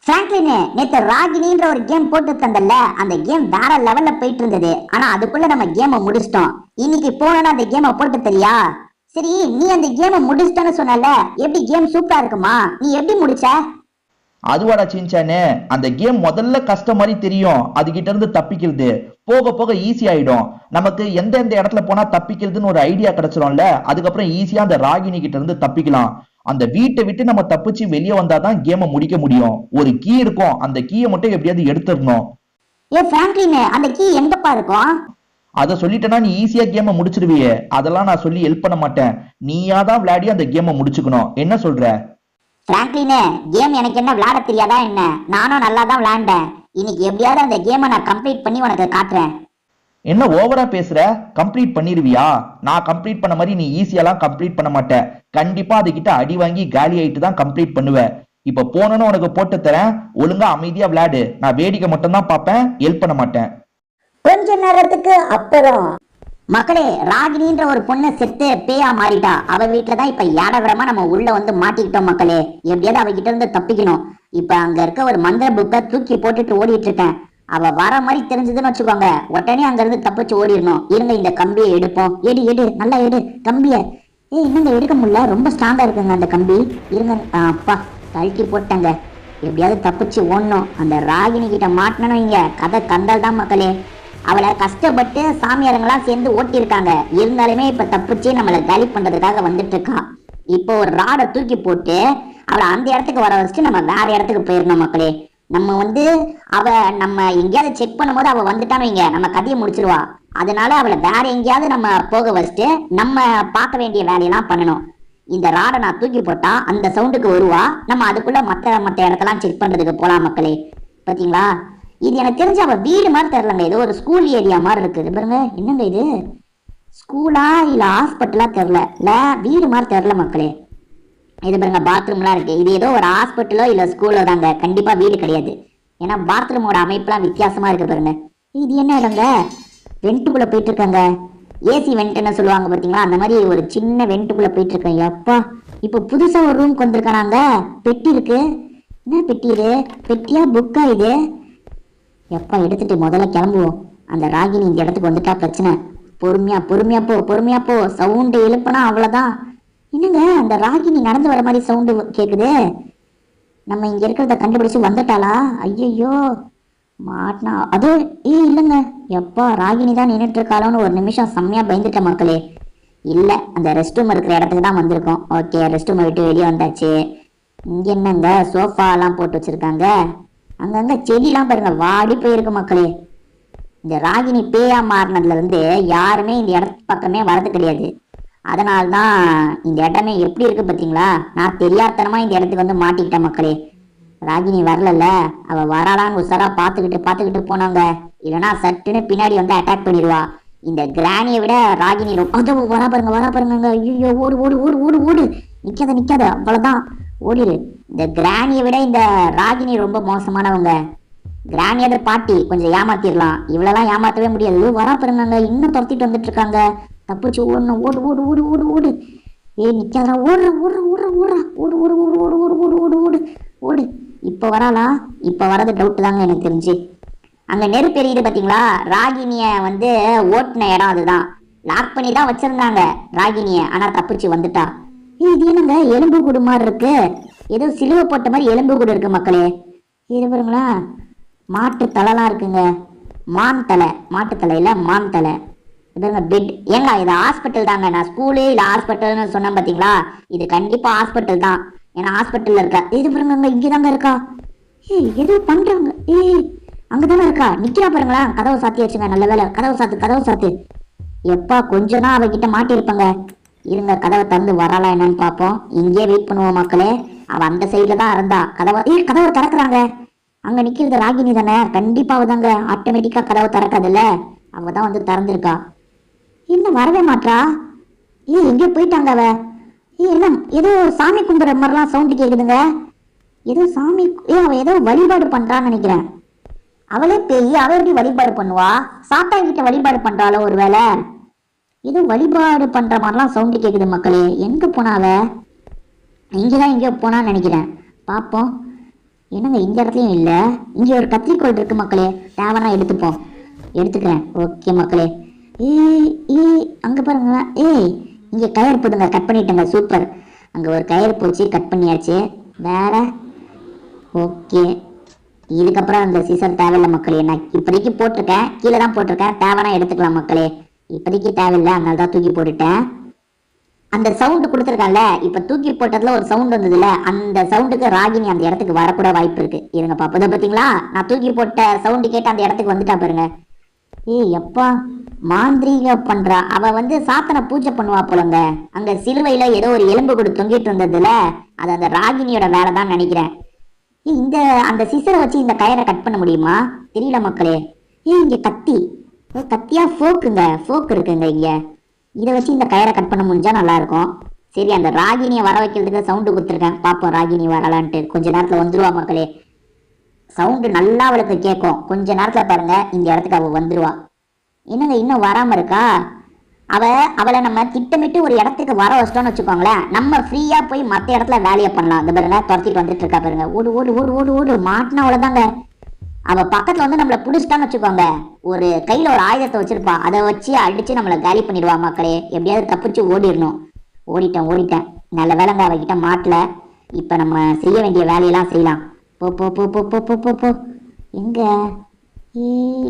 Franklin, நேத்து ராகினின்ற ஒரு game போட்டு தந்தல, அந்த கேம் வேற லெவல்ல போயிட்டு இருந்தது. ஆனா அதுக்குள்ள நம்ம கேமை முடிச்சிட்டோம். இன்னைக்கு போனா அந்த கேமை போட்டு தெரியா? சரி, நீ அந்த கேமை முடிச்சிட்டன்னு சொன்னல, எப்படி கேம் சூப்பரா இருக்குமா? நீ எப்படி முடிச்ச? அதுவாடா சின்சானே, அந்த கேம் முதல்ல கஷ்டம் மாதிரி தெரியும். அதுகிட்ட இருந்து தப்பிக்கிறது போக போக ஈஸி ஆயிடும். நமக்கு எந்த எந்த இடத்துல போனா தப்பிக்கிறதுன்னு ஒரு ஐடியா கிடைச்சிடும்ல. அதுக்கப்புறம் ஈஸியா அந்த ராகினி கிட்ட இருந்து தப்பிக்கலாம். அந்த வீட்டை விட்டு நம்ம தப்பிச்சு வெளியே வந்தாதான் கேமை முடிக்க முடியும். ஒரு கீ இருக்கும், அந்த கீயை மட்டும் எப்படியாவது எடுத்துடணும். ஏ பிராங்க்லின், அந்த கீ எங்கப்பா இருக்கும்? அதை சொல்லிட்டேன்னா நீ ஈஸியா கேமை முடிச்சிருவியே. அதெல்லாம் நான் சொல்லி ஹெல்ப் பண்ண மாட்டேன். நீயாதான் விளையாடி அந்த கேமை முடிச்சுக்கணும். என்ன சொல்ற? பிராங்க்லின், கேம் எனக்கு என்ன விளையாட தெரியாதா என்ன? நானும் நல்லா தான் விளையாண்டேன். இன்னைக்கு எப்படியாவது அந்த கேமை நான் கம்ப்ளீட் பண்ணி உனக்கு காட்டுறேன். என்ன ஓவரா பேசுற? கம்ப்ளீட் பண்ணிருவியா? நான் கம்ப்ளீட் பண்ண மாதிரி நீ ஈஸியாலாம் கம்ப்ளீட் பண்ண மாட்டேன். கண்டிப்பா அதுகிட்ட அடி வாங்கி காலி ஆயிட்டு தான் கம்ப்ளீட் பண்ணுவேன். இப்ப போனோன்னு உனக்கு போட்டு தரேன். ஒழுங்கா அமைதியா விளையாடு. நான் வேடிக்கை மட்டும் தான் பார்ப்பேன், ஹெல்ப் பண்ண மாட்டேன். கொஞ்ச நேரத்துக்கு அப்புறம் மக்களே, ராகினின்ற ஒரு பொண்ணு செத்து பேயா மாறிட்டா. அவ வீட்டுலதான் இப்ப ஏடவிடமா நம்ம உள்ள வந்து மாட்டிக்கிட்டோம் மக்களே. எப்படியாவது அவகிட்ட இருந்து தப்பிக்கணும். இப்ப அங்க இருக்க ஒரு மந்திர புக்கை தூக்கி போட்டுட்டு ஓடிட்டு இருக்கேன். அவ வர மாதிரி தெரிஞ்சதுன்னு வச்சுக்கோங்க, உடனே அங்க இருந்து தப்பிச்சு ஓடிடணும். இருங்க, இந்த கம்பியை எடுப்போம். எடு எடு, நல்லா எடு கம்பிய. என்னங்க எடுக்க முடியல, ரொம்ப ஸ்ட்ராங்கா இருக்குங்க அந்த கம்பி. இருங்க, அப்பா கழட்டி போட்டாங்க. எப்படியாவது தப்பிச்சு ஓடணும். அந்த ராகினி கிட்ட மாட்டினோம். இங்க கதை கந்தல் தான் மக்களே. அவளை கஷ்டப்பட்டு சாமியாரங்களாம் சேர்ந்து ஓட்டியிருக்காங்க. இருந்தாலுமே இப்ப தப்பிச்சு நம்மளை காலி பண்றதுக்காக வந்துட்டு இருக்கா. இப்போ ஒரு ராடை தூக்கி போட்டு அவளை அந்த இடத்துக்கு வர வச்சுட்டு நம்ம வேற இடத்துக்கு போயிடணும் மக்களே. நம்ம எங்கேயாவது செக் பண்ணும்போது அவ வந்துட்டான்னு இங்க நம்ம கதையை முடிச்சிருவா. அதனால அவளை வேற எங்கேயாவது நம்ம போக வச்சுட்டு நம்ம பார்க்க வேண்டிய வேலையெல்லாம் பண்ணணும். இந்த ராடை நான் தூக்கி போட்டா அந்த சவுண்டுக்கு வருவா. நம்ம அதுக்குள்ள மற்ற இடத்தெல்லாம் செக் பண்றதுக்கு போலாம் மக்களே. பாத்தீங்களா, இது எனக்கு தெரிஞ்ச அவ வீடு மாதிரி தெரியலங்க. ஏதோ ஒரு ஸ்கூல் ஏரியா மாதிரி இருக்குது பாருங்க. என்னங்க இது, ஸ்கூலா இல்ல ஹாஸ்பிட்டலா தெரியல, இல்ல வீடு மாதிரி தெரியல மக்களே. இது பாருங்க, பாத்ரூம்லாம் இருக்கு. இது ஏதோ ஒரு ஹாஸ்பிட்டலோ இல்ல ஸ்கூலோ தாங்க, கண்டிப்பா வீடு கிடையாது. ஏன்னா பாத்ரூமோட அமைப்புலாம் வித்தியாசமா இருக்கு பாருங்க. இது என்ன இடங்க? வெண்ட்டுக்குள்ள போயிட்டு இருக்காங்க. ஏசி வெண்ட்னு சொல்லுவாங்க பாத்தீங்களா, அந்த மாதிரி ஒரு சின்ன வெண்ட்டுக்குள்ள போயிட்டு இருக்கேன். எப்பா, இப்போ புதுசா ஒரு ரூம் வந்திருக்கானாங்க. பெட்டி இருக்கு. என்ன பெட்டி இது? பெட்டியா புக்கா இது? எப்பா எடுத்துட்டு முதல்ல கிளம்புவோம். அந்த ராகினி இந்த இடத்துக்கு வந்துட்டா பிரச்சனை. பொறுமையா பொறுமையா போ, பொறுமையா போ. சவுண்டு எழுப்புனா அவ்வளவுதான். என்னங்க, அந்த ராகினி நடந்து வர மாதிரி சவுண்டு கேக்குது. நம்ம இங்க இருக்கிறத கண்டுபிடிச்சு வந்துட்டாளா? ஐயோ மாட்டினா அது. இல்லைங்க, எப்பா ராகினி தான் நின்றுட்டு இருக்காளோன்னு ஒரு நிமிஷம் செம்மையா பயந்துட்ட மக்களே. இல்ல, அந்த ரெஸ்ட் ரூம் இருக்கிற இடத்துக்கு தான் வந்திருக்கோம். ஓகே, ரெஸ்ட் ரூமை விட்டு வெளியே வந்தாச்சு. இங்க என்னங்க, சோஃபா எல்லாம் போட்டு வச்சிருக்காங்க. அங்கங்க செடியெல்லாம் பாருங்க, வாடி போயிருக்கு மக்களே. இந்த ராகினி பேயா மாறினதுல இருந்து யாருமே இந்த இடத்து பக்கமே வரது கிடையாது. அதனால்தான் இந்த இடமே எப்படி இருக்கு பாத்தீங்களா. நான் தெரியாதனமா இந்த இடத்துக்கு வந்து மாட்டிக்கிட்டேன் மக்களே. ராகினி வரல, அவ வராளான்னு உசாரா பாத்துக்கிட்டு போனாங்க. இல்லைன்னா சட்டுன்னு பின்னாடி வந்து அட்டாக் பண்ணிடுவா. இந்த கிராணியை விட ராகினி ரொம்ப வரா பாருங்க. ஐயோ, ஓடு ஓடு ஓடு ஓடு ஓடு. நிக்காத, அவ்வளவுதான், ஓடிடு. இந்த கிராணியை விட இந்த ராகினி ரொம்ப மோசமானவங்க. கிராணியாத பாட்டி கொஞ்சம் ஏமாத்திடலாம், இவ்வளவுலாம் ஏமாத்தவே முடியாது. வரா பாருங்க, இன்னும் துரத்திட்டு வந்துட்டு இருக்காங்க. தப்பிச்சு ஓடணும். ஓடு ஓடு ஓடு ஓடு ஓடு. நிக்காதா, ஓடுற ஓடுற ஓடுற ஓடுறா ஓடு ஓடு ஓடு ஓடு ஓடு ஓடு ஓடு ஓடு ஓடு. இப்ப வராளா? இப்ப வர்றது டவுட் தாங்க எனக்கு தெரிஞ்சு. அங்க நெருப்பு எரியுது பாத்தீங்களா, ராகினிய வந்து ஓட்டுன இடம் அதுதான். லாக் பண்ணி தான் வச்சிருந்தாங்க ராகினிய. ஆனா தப்பிச்சு வந்துட்டா. இது என்னங்க, எலும்பு கூடு மாதிரி இருக்கு. ஏதோ சிலுவை போட்ட மாதிரி எலும்பு கூடு இருக்கு மக்களே. இது பாருங்களா, மாட்டு தலைலாம் இருக்குங்க. மாட்டு தலையில மான் தலை. இதுங்க பெட். ஏங்க, இது ஹாஸ்பிட்டல் தாங்க. நான் ஸ்கூலு இல்ல ஹாஸ்பிட்டல்னு சொன்னேன் பாத்தீங்களா, இது கண்டிப்பா ஹாஸ்பிட்டல் தான். ஏன்னா ஹாஸ்பிட்டல்ல இருக்கா. இது பாருங்க, இங்கதாங்க இருக்கா. ஏதோ பண்றாங்க. அங்கதானே இருக்கா. நிக்கிறா பாருங்களா. கதவை சாத்தி வச்சுங்க. நல்ல வேலை, கதவை சாத்து. எப்பா கொஞ்சம் தான் அவகிட்ட மாட்டிருப்பாங்க. இருங்க, கதவை திறந்து வரலாம் என்னன்னு பாப்போம். இங்கே வெயிட் பண்ணுவோம் மக்களே. அவ அந்த சைட்ல தான் இருந்தா. கதவை திறக்குறாங்க. அங்க நிக்கிறது ராகினி தானே, கண்டிப்பா அவதாங்க. ஆட்டோமேட்டிக்கா கதவை திறக்காதுல்ல, அவதான் வந்து திறந்திருக்கா. இன்னும் வரவே மாட்டா. எங்க போயிட்டாங்க அவ? என்ன, ஏதோ சாமி கும்பிடுற மாதிரிலாம் சவுண்டு கேக்குதுங்க. ஏதோ சாமி, அவ ஏதோ வழிபாடு பண்றான்னு நினைக்கிறேன். அவளே பேய், அவ எப்படி வழிபாடு பண்ணுவா? சாத்தா கிட்ட வழிபாடு பண்றாளோ ஒருவேளை? ஏதோ வழிபாடு பண்ற மாதிரிலாம் சவுண்டு கேக்குது மக்களே. எங்க போனா அவ? இங்கதான் எங்கேயோ போனான்னு நினைக்கிறேன். பாப்போம். என்னங்க இந்த இடத்துலயும் இல்ல. இங்க ஒரு கத்திரிக்கோள் இருக்கு மக்களே, தேவைன்னா எடுத்துப்போம். எடுத்துக்கிறேன். ஓகே மக்களே. ஏய் ஏய் அங்க பாருங்க. ஏய் இங்க கயிறு போடுங்க, கட் பண்ணிட்டேங்க. சூப்பர். அங்க ஒரு கயிறு போச்சு, கட் பண்ணியாச்சு. வேற ஓகே. இதுக்கப்புறம் அந்த சீசர் தேவையில்லை மக்களே. நான் இப்போதைக்கு போட்டிருக்கேன், கீழே தான் போட்டிருக்கேன். தேவைன்னா எடுத்துக்கலாம் மக்களே. இப்போதைக்கு தேவையில்லை, அதனால தான் தூக்கி போட்டுட்டேன். அந்த சவுண்டு கொடுத்துருக்கான்ல, இப்ப தூக்கி போட்டதுல ஒரு சவுண்ட் வந்ததுல, அந்த சவுண்டுக்கு ராகினி அந்த இடத்துக்கு வரக்கூட வாய்ப்பு இருக்கு. இருங்க பாப்பா. பாத்தீங்களா, நான் தூக்கி போட்ட சவுண்டு கேட்டு அந்த இடத்துக்கு வந்துட்டா பாருங்க. ஏய் எப்பா, மாந்திரீக பண்றா. அவ வந்து சாத்தனை பூஜை பண்ணுவா போலங்க. அங்க சிலுவையில ஏதோ ஒரு எலும்பு கூட தொங்கிட்டு இருந்ததுல, அது அந்த ராகினியோட வேலை தான் நினைக்கிறேன். இந்த அந்த சிசரை வச்சு இந்த கயிறை கட் பண்ண முடியுமா தெரியல மக்களே. இங்க கத்தி, கத்தியா ஃபோக்குங்க, ஃபோக் இருக்குங்க இங்க. இதை வச்சு இந்த கயிறை கட் பண்ண முடிஞ்சா நல்லா இருக்கும். சரி, அந்த ராகினியை வர வைக்கிறதுக்கு சவுண்டு கொடுத்துருக்கேன். பாப்போம் ராகினி வரலான்ட்டு. கொஞ்ச நேரத்துல வந்துருவா மக்களே. சவுண்டு நல்லா அவளுக்கு கேட்கும். கொஞ்ச நேரத்துல பாருங்க இந்த இடத்துக்கு அவ வந்துருவா. என்னங்க இன்னும் வராம இருக்கா? அவளை நம்ம திட்டமிட்டு ஒரு இடத்துக்கு வர வச்சிட்டோம்னு வச்சுக்கோங்களேன், நம்ம ஃப்ரீயா போய் மற்ற இடத்துல வேலையை பண்ணலாம். இந்த பாருங்க துரத்திட்டு வந்துட்டு இருக்கா பாருங்க. ஓடு ஓடு ஓடு ஓடு ஓடு. மாட்டினா அவ்வளவுதாங்க. அவ பக்கத்துல வந்து நம்மளை பிடிச்சிட்டான்னு வச்சுக்கோங்க, ஒரு கையில ஒரு ஆயுதத்தை வச்சிருப்பா, அதை வச்சு அடிச்சு நம்மளை காலி பண்ணிடுவா மக்களே. எப்படியாவது தப்பிச்சு ஓடிடணும். ஓடிட்டேன். நல்ல வேலைங்க அவகிட்ட மாட்டல. இப்ப நம்ம செய்ய வேண்டிய வேலையெல்லாம் செய்யலாம். போ போ போ போ போ போ போ போ. எங்க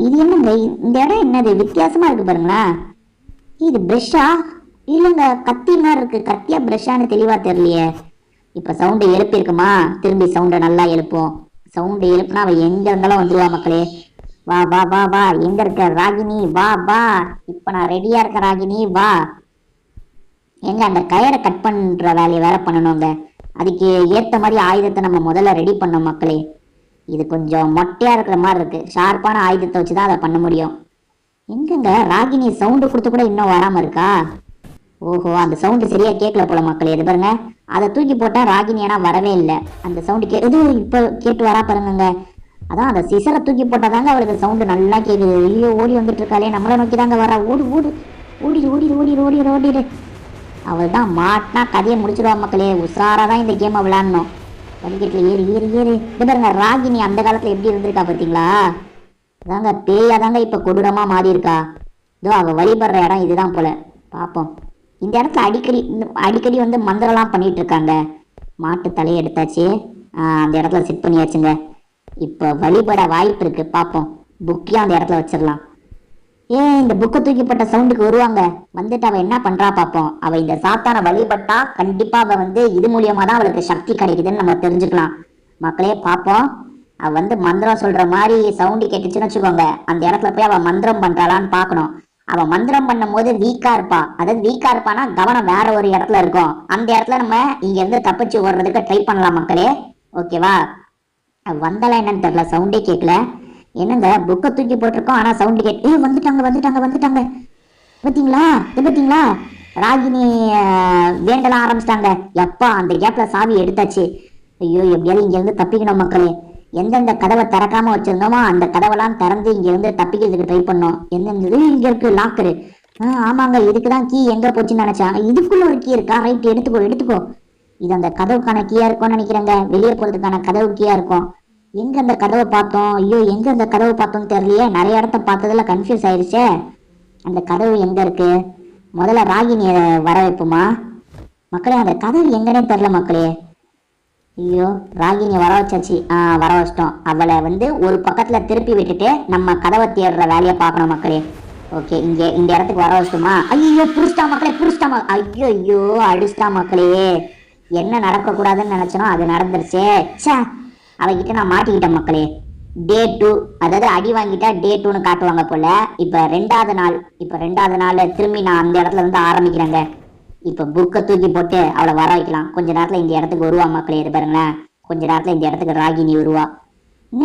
இது என்னங்க இந்த இடம் என்னது வித்தியாசமா இருக்கு பாருங்களேன். இது பிரஷ்ஷா இல்லைங்க கத்தி மாதிரி இருக்கு. கத்தியா பிரஷ்ஷான்னு தெளிவா தெரியலையே. இப்ப சவுண்டு எழுப்பி இருக்குமா, திரும்பி சவுண்டை நல்லா எழுப்போம். சவுண்டு எழுப்புனா அவ எங்க இருந்தாலும் வந்துருவா மக்களே. வா வா வா வா. எங்க இருக்க ராகினி? வா வா. இப்ப நான் ரெடியா இருக்க ராகினி, வா. எங்க அந்த கயிறை கட் பண்ற வேலையை வேற பண்ணணுங்க. அதுக்கு ஏத்த மாதிரி ஆயுதத்தை நம்ம முதல்ல ரெடி பண்ணோம் மக்களே. இது கொஞ்சம் மொட்டையா இருக்கிற மாதிரி இருக்கு. ஷார்ப்பான ஆயுதத்தை வச்சுதான் அதை பண்ண முடியும். எங்கங்க ராகினி சவுண்டு கொடுத்து கூட இன்னும் வராம இருக்கா? ஓஹோ, அந்த சவுண்டு சரியா கேட்கல போல மக்களே. இது பாருங்க, அதை தூக்கி போட்டா ராகினி ஆனா வரவே இல்லை. அந்த சவுண்டு இப்ப கேட்டு வரா பாருங்க. அதான் அந்த சிசரை தூக்கி போட்டாதாங்க அவளுக்கு சவுண்டு நல்லா கேக்குது. ஐயோ ஓடி வந்துட்டு இருக்காளே, நம்மளை நோக்கி தாங்க வரா. ஓடு ஓடு ஓடிடு ஓடிடு ஓடிடு ஓடிடு ஓடிடு. அவள் தான் மாட்டினா கதையை முடிச்சிடுவா மக்களே. உஷாராதான் இந்த கேமை விளையாடணும். படிக்கட்டில் ஏறி ஏறி ஏறி. இது பாருங்க ராகினி அந்த காலத்துல எப்படி இருந்திருக்கா பார்த்தீங்களா? அதாங்க பேயாதாங்க இப்ப கொடூரமா மாறி இருக்கா. இதோ அவ வழிபடுற இடம் இதுதான் போல. பார்ப்போம். இந்த இடத்துல அடிக்கடி வந்து மந்திரம்லாம் பண்ணிட்டு இருக்காங்க. மாட்டு தலையை எடுத்தாச்சு. அந்த இடத்துல செட் பண்ணியாச்சுங்க. இப்ப வழிபட வாய்ப்பு இருக்கு. பார்ப்போம். புக்கையும் அந்த இடத்துல வச்சிடலாம். இந்த புக்கை தூக்கி போட்ட சவுண்டுக்கு வருவாங்க. வந்துட்டு அவ என்ன பண்றா பார்ப்போம். அவ இந்த சாத்தான வழிபட்டா கண்டிப்பா அவ வந்து இது மூலியமா தான் அவளுக்கு சக்தி கிடைக்குதுன்னு நம்ம தெரிஞ்சுக்கலாம் மக்களே. பார்ப்போம். அவ வந்து மந்திரம் சொல்ற மாதிரி சவுண்டு கேட்டுச்சுன்னு வச்சுக்கோங்க, அந்த இடத்துல போய் அவ மந்திரம் பண்றாளான்னு பார்க்கணும். அவ மந்திரம் பண்ணும் போது வீக்கா இருப்பா. அதாவது வீக்கா இருப்பானா கவனம் வேற ஒரு இடத்துல இருக்கும். அந்த இடத்துல நம்ம இங்க இருந்து தப்பிச்சு ஓடுறதுக்கு ட்ரை பண்ணலாம் மக்களே. ஓகேவா? வந்தாலும் என்னன்னு தெரியல, சவுண்டே கேட்கல. என்னங்க புக்கை தூக்கி போட்டிருக்கோம், ஆனா சவுண்டு கேட்டு வந்துட்டாங்க. பாத்தீங்களா ராகினி வேண்டலாம் ஆரம்பிச்சிட்டாங்க. எப்பா அந்த கேப்ல சாவி எடுத்தாச்சு. ஐயோ எப்படியாவது இங்க இருந்து தப்பிக்கணும் மக்களே. எந்தெந்த கதவை திறக்காம வச்சிருந்தோமோ அந்த கதவெல்லாம் திறந்து இங்க இருந்து தப்பிக்கிறதுக்கு ட்ரை பண்ணோம். எந்தெந்த இங்க இருக்கு லாக்கரு. ஆமாங்க, இதுக்குதான் கீ எங்க போச்சுன்னு நினைச்சேன். இதுக்குள்ள ஒரு கீ இருக்கா? ரைட், எடுத்துக்கோ. இது அந்த கதவுக்கான கீயா இருக்கும்னு நினைக்கிறேங்க. வெளியே போறதுக்கான கதவு கீயா இருக்கும். எங்க அந்த கதவை பார்த்தோம்? ஐயோ எங்க அந்த கதவை பார்த்தோம்னு தெரியலையே. நிறைய இடத்த பார்த்ததுல கன்ஃபியூஸ் ஆயிடுச்சே. அந்த கதவு எங்க இருக்கு? முதல்ல ராகினிய வர வைப்போமா மக்களே? அந்த கதவு எங்கன்னே தெரியல மக்களே. ஐயோ ராகினிய வர வச்சாச்சு. வர வச்சிட்டோம். அவளை வந்து ஒரு பக்கத்துல திருப்பி விட்டுட்டு நம்ம கதவை தேடுற வேலையை பார்க்கணும் மக்களே. ஓகே, இங்க இந்த இடத்துக்கு வர வச்சிட்டோமா? ஐயோ புடிச்சிட்டா மக்களே. ஐயோ அடிச்சிட்டா மக்களே. என்ன நடக்க கூடாதுன்னு நினைச்சனோ அது நடந்துருச்சே. அவகிட்ட நான் மாட்டிக்கிட்டேன் மக்களே. டே 2, அதாவது அடி வாங்கிட்டா டே 2ன்னு காட்டுவாங்க போல. இப்ப ரெண்டாவது நாள் திரும்பி நான் அந்த இடத்துல இருந்து ஆரம்பிக்கிறேங்க. இப்ப புக்கை தூக்கி போட்டு அவளை வர வைக்கலாம். கொஞ்ச நேரத்துல இந்த இடத்துக்கு வருவா மக்களே. இது பாருங்களேன், கொஞ்ச நேரத்துல இந்த இடத்துக்கு ராகினி வருவா.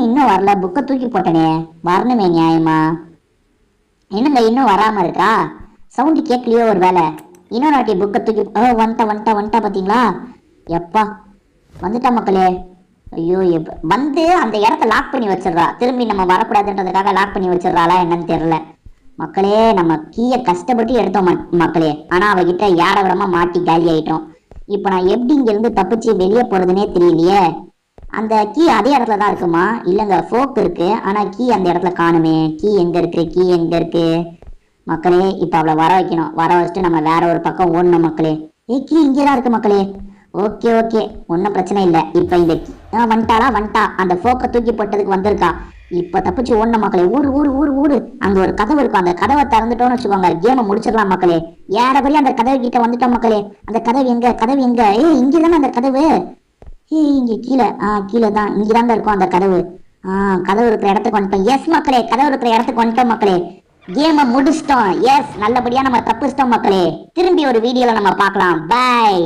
இன்னும் வரல. புக்கை தூக்கி போட்டனே, வரணுமே நியாயமா. என்னங்க இன்னும் வராம இருக்கா? சவுண்டு கேட்கலையோ ஒரு வேலை. இன்னொரு வாட்டி புக்கை தூக்கி வந்துட்டா பாத்தீங்களா? எப்பா வந்துட்டா மக்களே. ஐயோ வந்து அந்த இடத்த லாக் பண்ணி வச்சிடறா. திரும்பி நம்ம வரக்கூடாதுன்றதுக்காக லாக் பண்ணி வச்சிடறாளா என்னன்னு தெரியல மக்களே. நம்ம கீயை கஷ்டப்பட்டு எடுத்தோம் மக்களே. ஆனா அவகிட்ட யார விடமா மாட்டி காலி ஆயிட்டோம். இப்ப நான் எப்படி இங்க இருந்து தப்பிச்சு வெளியே போறதுன்னே தெரியலையே. அந்த கீ அதே இடத்துல தான் இருக்குமா? இல்லங்க, ஃபோக் இருக்கு, ஆனா கீ அந்த இடத்துல காணுமே. கீ எங்க இருக்கு? கீ எங்க இருக்கு? மக்களே, இப்ப அவளை வர வைக்கணும். வர வச்சுட்டு நம்ம வேற ஒரு பக்கம் ஓடணும் மக்களே. கீ இங்கேதான் இருக்கு மக்களே. ஓகே ஓகே, ஒன்றும் பிரச்சனை இல்லை. இப்ப இந்த வந்துட்டா. அந்த ஃபோக்கை தூக்கி போட்டதுக்கு வந்திருக்கா. இப்ப தப்பிச்சு ஓடணும் மக்களே. ஊரு ஊரு ஊரு ஊரு. அங்க ஒரு கதவு இருக்கும், அந்த கதவை திறந்துட்டோம்னு வச்சுக்கோங்க, கேமை முடிச்சிடலாம் மக்களே. ஏறபடியா அந்த கதவு கிட்ட வந்துட்டோம் மக்களே. அந்த கதவு எங்க? கதவு எங்க? இங்கதானே அந்த கதவு. இங்க கீழே. கீழே தான். இங்கதாங்க இருக்கும் அந்த கதவு. கதவு இருக்கிற இடத்துக்கு வந்துட்டோம். எஸ் மக்களே, கதவு இருக்கிற இடத்துக்கு வந்துட்டோம் மக்களே. கேமை முடிச்சிட்டோம். எஸ், நல்லபடியா நம்ம தப்பிச்சிட்டோம் மக்களே. திரும்பி ஒரு வீடியோல நம்ம பார்க்கலாம். பை.